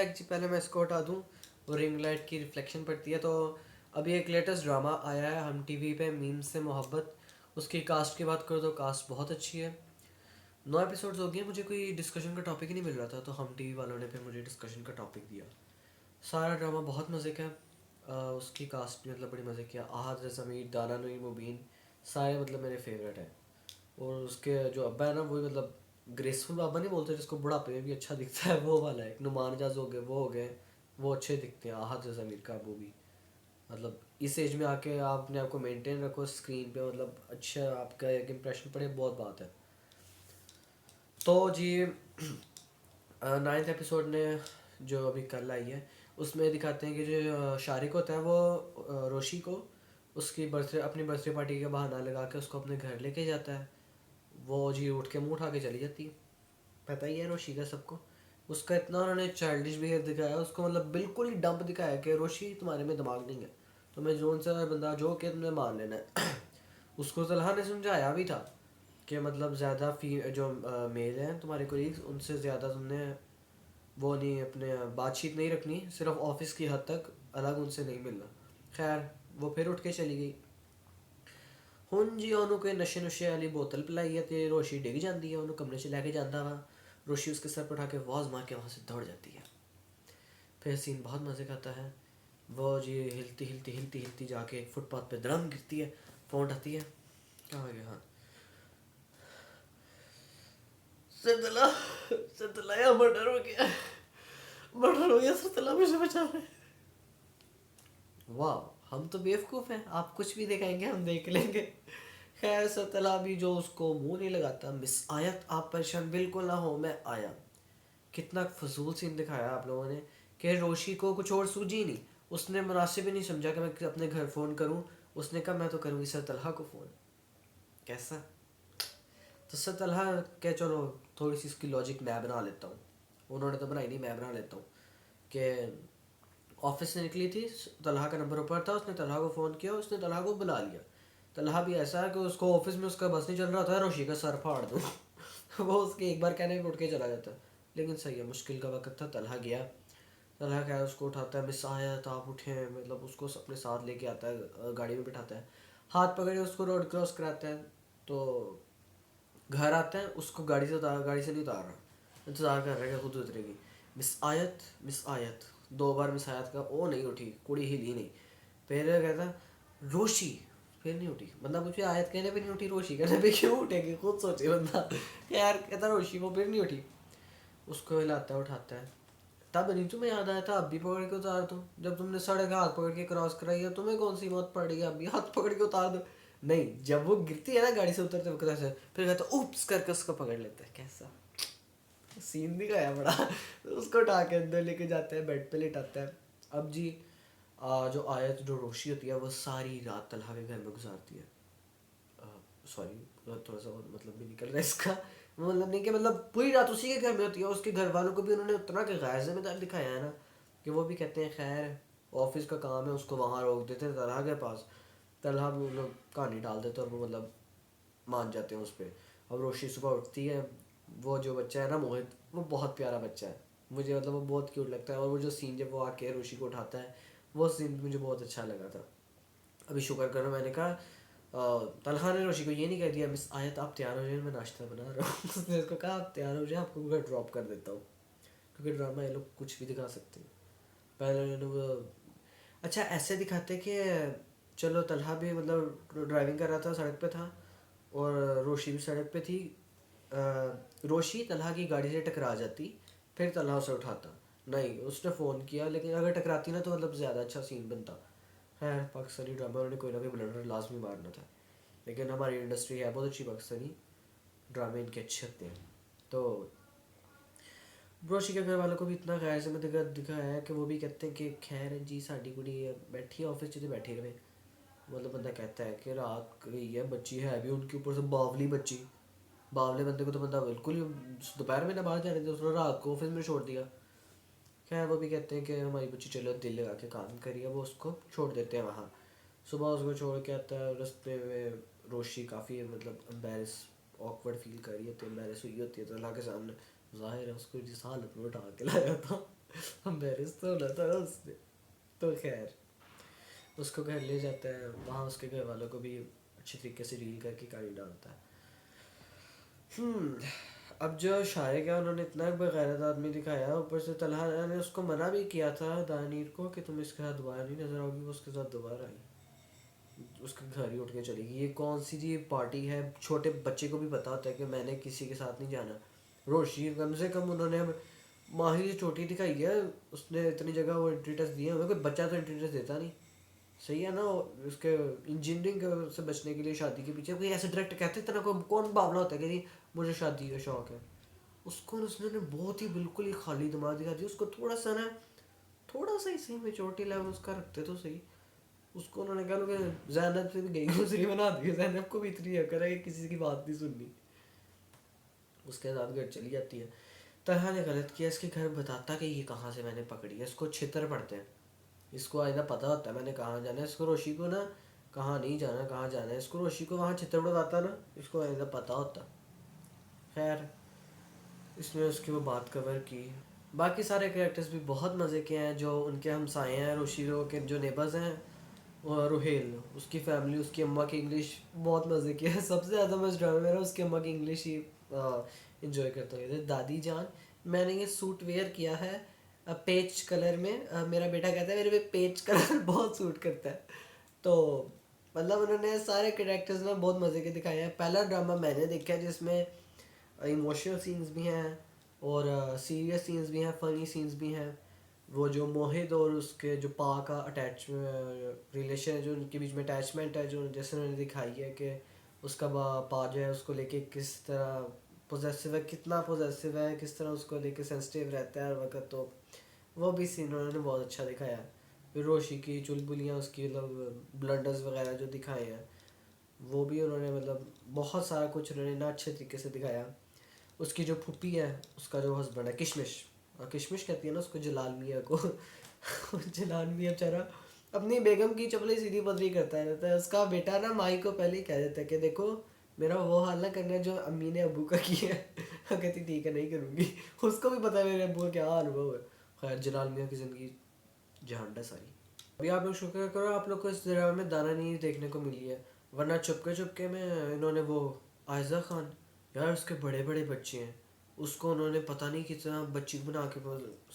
Light जी पहले मैं इसको हटा दूँ। वो रिंग लाइट की रिफ्लेक्शन पड़ती है। तो अभी एक लेटेस्ट ड्रामा आया है हम टीवी पे, मीम से मोहब्बत। उसकी कास्ट की बात करो तो कास्ट बहुत अच्छी है। 9 एपिसोड्स हो गए, मुझे कोई डिस्कशन का टॉपिक ही नहीं मिल रहा था, तो हम टीवी वालों ने फिर मुझे डिस्कशन का टॉपिक दिया। सारा ड्रामा बहुत मज़े का है। उसकी कास्ट भी मतलब बड़ी मज़े की है। आहद ज़मीर, दाना नूई मुबीन, सारे मतलब मेरे फेवरेट हैं। और उसके जो अब्बा है ना, वो मतलब ग्रेसफुल बाबा नहीं बोलते जिसको बुढ़ापे में भी अच्छा दिखता है, वो वाला है। नुमान जाज हो गए, वो हो गए, वो अच्छे दिखते हैं। आहद ज़मीर का अबू भी मतलब इस एज में आके आप अपने आप को मेंटेन रखो स्क्रीन पे, मतलब अच्छा आपका एक इम्प्रेशन पड़े, बहुत बात है। तो जी 9th एपिसोड ने जो अभी कल आई है, उसमें दिखाते हैं कि जो शारिक होता है वो रोशी को उसकी बर्थडे, अपनी बर्थडे पार्टी का बहाना लगा के उसको अपने घर लेके जाता है। वो जी उठ के मुंह उठा के चली जाती है। पता ही है रोशी का सबको। उसका इतना उन्होंने चाइल्डिश बिहेव दिखाया उसको, मतलब बिल्कुल ही डंप दिखाया कि रोशी तुम्हारे में दिमाग नहीं है, तुम्हें जोन सा बंदा जो कि तुमने मान लेना है। उसको तलहा ने समझाया भी था कि मतलब ज़्यादा फी जो मेल हैं तुम्हारे कोलीग्स, उनसे ज़्यादा तुमने वो नहीं, अपने बातचीत नहीं रखनी, सिर्फ ऑफिस की हद तक, अलग उनसे नहीं मिलना। खैर वो फिर उठ के चली गई। ਹੁਣ जी ਉਹਨੂੰ कोई नशे नुशे वाली बोतल पिलाई है तो रोशी डिग जाती है, ਉਹਨੂੰ कमरे 'ਚ लेके जाता वा। रोशी उसके सर पर उठा के आवाज़ मार के वहाँ से दौड़ जाती है। फिर सीन बहुत मज़े का आता है। वो जी हिलती हिलती हिलती हिलती जाके एक फुटपाथ पे धड़म गिरती है। फ़ोन उठाती है, कहाँ गया, हाँ सरतला, सरतला यहाँ मर्डर हो गया, मर्डर हो गया सरतला, मुझे बचा ले। वाह, हम तो बेवकूफ़ हैं, आप कुछ भी दिखाएंगे हम देख लेंगे। खैर सरतला भी जो उसको मुंह नहीं लगाता। मिस आयत आप परेशान बिल्कुल ना हो, मैं आया। कितना फजूल सीन दिखाया आप लोगों ने कि रोशी को कुछ और सूझी ही नहीं। उसने मुनासिब ही नहीं समझा कि मैं अपने घर फ़ोन करूं। उसने कहा मैं तो करूँगी सर तलहा को फ़ोन। कैसा? तो सर तलहा क्या, चलो थोड़ी सी इसकी लॉजिक मैं बना लेता हूँ। उन्होंने तो बनाई नहीं, मैं बना लेता हूँ कि ऑफिस से निकली थी, तलहा का नंबर ऊपर था, उसने तलहा को फ़ोन किया, उसने तलहा को बुला लिया। तलहा भी ऐसा है कि उसको ऑफिस में उसका बस नहीं चल रहा था, रोशी का सर फाड़ दूँ। वो उसके एक बार कहने पे उठ के चला जाता। लेकिन सही है, मुश्किल का वक्त था, तलहा गया। तलहा क्या है, उसको उठाता है, मिस आया तो आप उठे, मतलब उसको अपने साथ लेके आता है, गाड़ी में बिठाता है, हाथ पकड़े उसको रोड क्रॉस कराता है। तो घर आता है, उसको गाड़ी से नहीं उतार रहा, इंतज़ार कर रहा है कि खुद उतरेगी। मिस आयत, मिस आयत, 2 बार मिस आयत का, वो नहीं उठी, कुड़ी हिली नहीं। पहले कहता रोशी, फिर नहीं उठी। मतलब मुझे आयत कहने पे नहीं उठी, रोशी कहने पे क्यों उठेगी, खुद सोचे बंदा। यार कहता रोशी, वो फिर नहीं उठी। उसको हिलाता है, उठाता है। तब नहीं तुम्हें याद आया था अब भी पकड़ के उतार दो, जब तुमने सड़क हाथ पकड़ के क्रॉस कराई है, तुम्हें कौन सी मौत पड़ रही है, अभी हाथ पकड़ के उतार दो। नहीं, जब वो गिरती है ना गाड़ी से उतरते वक्त ऐसे, फिर कहता उप्स करके उसको पकड़ लेता है। कैसा सीन दिखाया बड़ा। उसको उठा के अंदर लेके जाता है, बेड पे लेटाता है। अब जी जो आयत, जो रोशी होती है, वो सारी रात तलहा के घर में गुजारती है। सॉरी थोड़ा सा और मतलब भी निकल रहा है इसका। मतलब नहीं कि मतलब पूरी रात उसी के घर में होती है। उसके घर वालों को भी उन्होंने उतना के गैर जिम्मेदार दिखाया है ना, कि वो भी कहते हैं खैर ऑफिस का काम है, उसको वहाँ रोक देते हैं तलहा के पास। तलहा भी मतलब कहानी डाल देते हैं और वो मतलब मान जाते हैं उस पर। अब रोशी सुबह उठती है, वो जो बच्चा है ना मोहित, वो बहुत प्यारा बच्चा है। मुझे मतलब वो बहुत क्यूट लगता है। और वो जो सीन जब वो आके रोशी को उठाता है, वो सीन मुझे बहुत अच्छा लगा था। अभी शुक्र करो मैंने कहा तलहा ने रोशी को ये नहीं कह दिया मिस आयत आप तैयार हो जाए, मैं नाश्ता बना रहा हूँ। उसने उसको कहा आप तैयार हो जाए, आपको घर ड्रॉप कर देता हूँ। क्योंकि ड्रामा ये लोग कुछ भी दिखा सकते हैं। पहले उन्होंने वो अच्छा ऐसे दिखाते कि चलो तलहा भी मतलब ड्राइविंग कर रहा था, सड़क पे था, और रोशी भी सड़क पे थी। रोशी तलहा की गाड़ी से टकरा जाती, फिर तलहा उसे उठाता। नहीं, उसने फ़ोन किया, लेकिन अगर टकराती ना तो मतलब ज़्यादा अच्छा सीन बनता है। पाकिस्तानी ड्रामा उन्होंने कोई ना कोई ब्लंडर लाजमी मारना था। लेकिन हमारी इंडस्ट्री है बहुत अच्छी, पाकिस्तानी ड्रामे इनके अच्छे होते हैं। तो रोशी के घर वालों को भी इतना गैर जिम्मेदार दिखाया है कि वो भी कहते हैं कि खैर जी साड़ी कुड़ी बैठी है ऑफिस से बैठे रहे। मतलब बंदा कहता है कि रात गई है, बच्ची है भी उनके ऊपर से बावली बच्ची। बावले बंदे को तो बंदा बिल्कुल ही दोपहर में ना बाहर जाने दिया, उसने रात को ऑफिस में छोड़ दिया। खैर वो भी कहते हैं कि हमारी बच्ची चलो दिल लगा के काम करिए, वो उसको छोड़ देते हैं वहाँ। सुबह उसको छोड़ के आता है, रास्ते में रोशी काफ़ी मतलब एम्बेरस ऑकवर्ड फील कर रही होती है, एम्बेरस हुई होती है तो अल्लाह के सामने। ज़ाहिर है उसको जिस हालत में उठा के लाया था, एम्बेरस तो होना था ना उसने। तो खैर उसको घर ले जाता है, वहाँ उसके घर वालों को भी अच्छी तरीके से डील करके गाड़ी डालता है। अब जो शायक है उन्होंने इतना बेगैरत आदमी दिखाया, ऊपर से तलहा ने उसको मना भी किया था दानीर को कि तुम इसके साथ दोबारा नहीं नजर आओगी, वो उसके साथ दोबारा आई, उसके घर ही उठ के चली गई। ये कौन सी जी पार्टी है, छोटे बच्चे को भी पता होता है कि मैंने किसी के साथ नहीं जाना। रोशी कम से कम उन्होंने माही से चोटी दिखाई है, उसने इतनी जगह वो एंट्री टेस्ट दिए, हमें कोई बच्चा तो एंट्री टेस्ट देता नहीं। सही है ना, उसके इंजीनियरिंग से बचने के लिए शादी के पीछे कोई ऐसे डायरेक्ट कहते इतना कौन बावला होता है कि जी मुझे शादी का शौक है। उसको उसने ने बहुत ही बिल्कुल ही खाली दिमाग दिखा दिया उसको, थोड़ा सा ना, थोड़ा सा ही सही मेचोरिटी लेवल उसका रखते तो सही। उसको उन्होंने कहा कि जैनब से भी गई गुजरी बना दी, जैनब को भी इतनी अकड़ है कि किसी की बात नहीं सुननी, उसके साथ घर चली जाती है। तलहा ने गलत किया, इसके घर बताता कि ये कहाँ से मैंने पकड़ी है, इसको छितर पड़ते हैं, इसको आइंदा पता होता है मैंने कहाँ जाना है, इसको रोशी को ना कहाँ नहीं जाना कहाँ जाना है, इसको रोशी को वहाँ छितर पड़वाता ना, इसको आइंदा पता होता। खैर इसमें उसकी वो बात कवर की। बाकी सारे कैरेक्टर्स भी बहुत मज़े के हैं, जो उनके हमसाए हैं रोशीरो के जो नेबर्स हैं, और रुहेल उसकी फैमिली, उसकी अम्मा की इंग्लिश बहुत मज़े की है। सबसे ज़्यादा मैं इस ड्रामे में ना उसकी अम्मा की इंग्लिश ही इंजॉय करता हूँ। जैसे दादी जान, मैंने ये सूट वेयर किया है पेच कलर में, मेरा बेटा कहता है मेरे पे पेच कलर बहुत सूट करता है। तो मतलब उन्होंने सारे कैरेक्टर्स ना बहुत मज़े के दिखाए हैं। पहला ड्रामा मैंने देखा है जिसमें इमोशनल सीन्स भी हैं और सीरियस सीन्स भी हैं, फ़नी सीन्स भी हैं। वो जो मोहित और उसके जो पा का अटैच रिलेशन है, जो उनके बीच में अटैचमेंट है, जो जैसे उन्होंने दिखाई है कि उसका पा जो है उसको लेके किस तरह पोजेसिव है, कितना पोजेसिव है, किस तरह उसको लेके सेंसिटिव रहता है हर वक्त, तो वो भी सीन उन्होंने बहुत अच्छा दिखाया है। फिर रोशी की चुलबुलियाँ, उसकी मतलब ब्लंडर्स वगैरह जो दिखाए हैं, वो भी उन्होंने मतलब बहुत सारा कुछ उन्होंने ना अच्छे तरीके से दिखाया। उसकी जो फूफी है, उसका जो हस्बैंड है किशमिश, और किशमिश कहती है ना उसको जलाल मियाँ को। जलाल मियाँ बेचारा अपनी बेगम की चपली सीधी बदली करता रहता है। उसका बेटा ना माई को पहले ही कह देता है कि देखो मेरा वो हाल ना करना जो अम्मी ने अबू का किया है। कहती ठीक है नहीं करूँगी। उसको भी पता है मेरे अबू का क्या अनुभव है। खैर जलाल मियाँ की ज़िंदगी झंड है सारी। अभी आप लोग शुक्र करो आप लोग को इस ड्रामा में दाना नहीं देखने को मिली है, वरना चुपके चुपके में इन्होंने वो आयज़ा खान, यार उसके बड़े बड़े बच्चे हैं, उसको उन्होंने पता नहीं कितना बच्ची बना के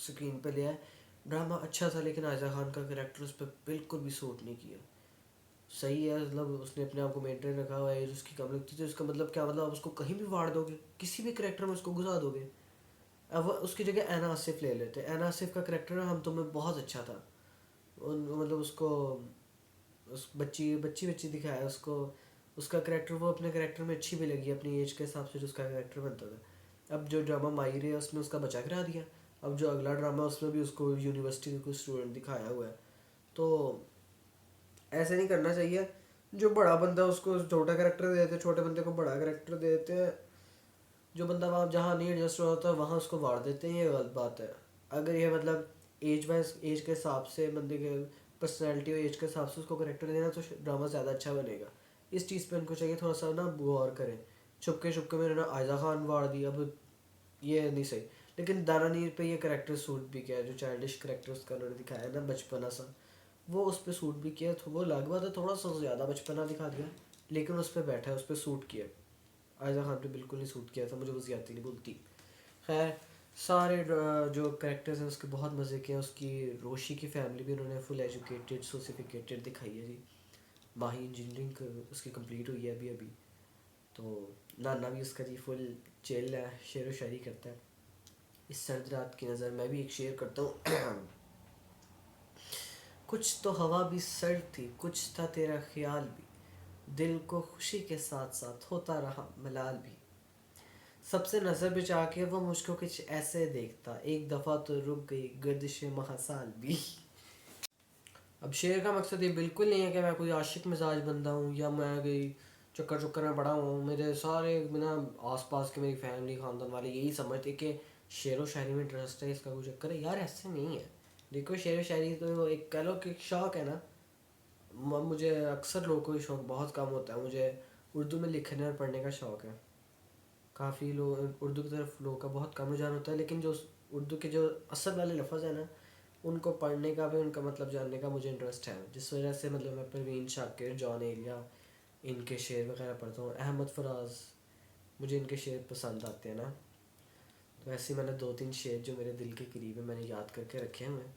स्क्रीन पे लिया है। ड्रामा अच्छा था लेकिन आयज़ा खान का करेक्टर उस पर बिल्कुल भी सूट नहीं किया। सही है मतलब उसने अपने आप को मेंटेन रखा हुआ है, एज उसकी कम लगती थी, उसका मतलब क्या मतलब आप उसको कहीं भी वाड़ दोगे, किसी भी करेक्टर में उसको घुसा दोगे। अब उसकी जगह एना आसिफ ले लेते, एना आसिफ का करेक्टर हम तुम्हें बहुत अच्छा था, मतलब उसको उस बच्ची बच्ची बच्ची दिखाया उसको, उसका करेक्टर वो अपने करेक्टर में अच्छी भी लगी अपनी एज के हिसाब से जो उसका करेक्टर बनता था। अब जो ड्रामा माहिर है उसने उसका बचा करा दिया, अब जो अगला ड्रामा उसमें भी उसको यूनिवर्सिटी का कोई स्टूडेंट दिखाया हुआ है। तो ऐसे नहीं करना चाहिए, जो बड़ा बंदा उसको छोटा करेक्टर दे देते हैं, छोटे बंदे को बड़ा करेक्टर दे देते हैं, जो बंदा वहाँ जहाँ नहीं एडजस्ट होता वहाँ उसको वाड़ देते हैं, ये गलत बात है। अगर ये मतलब एज वाइज एज के हिसाब से बंदे के पर्सनैलिटी और एज के हिसाब से उसको करेक्टर देना तो ड्रामा ज़्यादा अच्छा बनेगा। इस चीज़ पे उनको चाहिए थोड़ा सा ना गौर करें। चुपके चुपके में ना आयजा खान वाड़ दिया, अब ये नहीं सही। लेकिन दाना नीर पे ये करेक्टर सूट भी किया है, जो चाइल्डिश करेक्टर उसका उन्होंने दिखाया है ना बचपना सा, वो उस पर सूट भी किया। तो वो अलग बात है थोड़ा सा ज़्यादा बचपना दिखा दिया, लेकिन उस पर बैठा है, उस पर सूट किया। आयजा खान पे बिल्कुल नहीं सूट किया था, मुझे वो ज़्यादा नहीं बोलती। खैर सारे जो करेक्टर्स हैं उसके बहुत मज़े के हैं। उसकी रोशी की फैमिली भी उन्होंने फुल एजुकेटेड सोसिफिकेटेड दिखाई है जी। माही इंजीनियरिंग उसकी कंप्लीट हुई है अभी अभी। तो नाना भी उसका जी फुल चिल है, शेर व शायरी करता है। इस सर्द रात की नज़र मैं भी एक शेर करता हूँ। कुछ तो हवा भी सर्द थी, कुछ था तेरा ख्याल भी, दिल को खुशी के साथ साथ होता रहा मलाल भी। सबसे नज़र बचा के वो मुझको कुछ ऐसे देखता, एक दफ़ा तो रुक गई गर्दिश महासाल भी। अब शेर का मकसद ये बिल्कुल नहीं है कि मैं कोई आशिक मिजाज बंदा हूँ, या मैं कोई चक्कर चक्कर में पड़ा हूँ। मेरे सारे ना आस पास के मेरी फैमिली खानदान वाले यही समझते कि शेर व शायरी में इंटरेस्ट है, इसका कोई चक्कर है। यार ऐसे नहीं है। देखो शेर व शायरी तो एक कह लो कि शौक़ है ना। मुझे अक्सर लोगों को ये शौक़ बहुत कम होता है। मुझे उर्दू में लिखने और पढ़ने का शौक़ है। काफ़ी लोग उर्दू की तरफ लोगों का बहुत कम रुझान होता है, लेकिन जो उर्दू के जो असल वाले लफ्ज़ हैं ना, उनको पढ़ने का भी, उनका मतलब जानने का मुझे इंटरेस्ट है, जिस वजह से मतलब मैं परवीन शाकिर, जॉन एलिया, इनके शेर वगैरह पढ़ता हूँ, अहमद फराज, मुझे इनके शेर पसंद आते हैं ना। तो ऐसे ही मैंने 2-3 शेर जो मेरे दिल के करीब है मैंने याद करके रखे हुए हैं।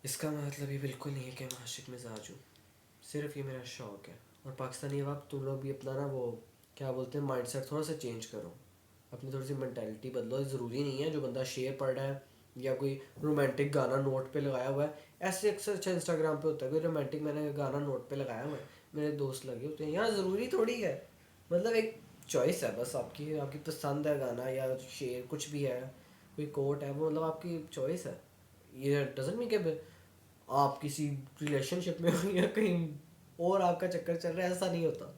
इसका मतलब ये बिल्कुल नहीं है कि मैं आशिक मिजाज हूँ, सिर्फ ये मेरा शौक़ है। और पाकिस्तानी अहबाब, तुम लोग भी अपना ना वो क्या बोलते हैं माइंडसेट थोड़ा सा चेंज करो, अपनी थोड़ी सी मैंटेलिटी बदलो। ज़रूरी नहीं है जो बंदा शेर पढ़ रहा है या कोई रोमांटिक गाना नोट पे लगाया हुआ है, ऐसे अक्सर अच्छा इंस्टाग्राम पे होता है, कोई रोमांटिक मैंने गाना नोट पे लगाया हुआ है, मेरे दोस्त लगे होते हैं, यार ज़रूरी थोड़ी है। मतलब एक चॉइस है बस आपकी, आपकी पसंद है गाना या शेर कुछ भी है, कोई कोट है, वो मतलब आपकी चॉइस है। ये डजेंट मीन कि आप किसी रिलेशनशिप में हो या कहीं और आपका चक्कर चल रहा है, ऐसा नहीं होता,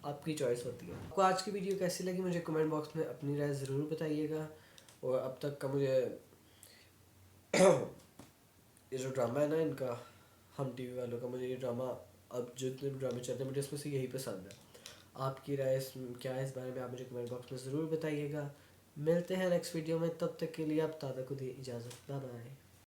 आपकी चॉइस होती है। आपको आज की वीडियो कैसी लगी मुझे कमेंट बॉक्स में अपनी राय ज़रूर बताइएगा। और अब तक का मुझे ये जो ड्रामा है ना इनका, हम टीवी वालों का, मुझे ये ड्रामा, अब जितने भी ड्रामे चलते हैं मुझे इसमें से यही पसंद है। आपकी राय क्या है इस बारे में, आप मुझे कमेंट बॉक्स में ज़रूर बताइएगा। मिलते हैं नेक्स्ट वीडियो में, तब तक के लिए आप दादा को दी इजाज़त, बाय बाय।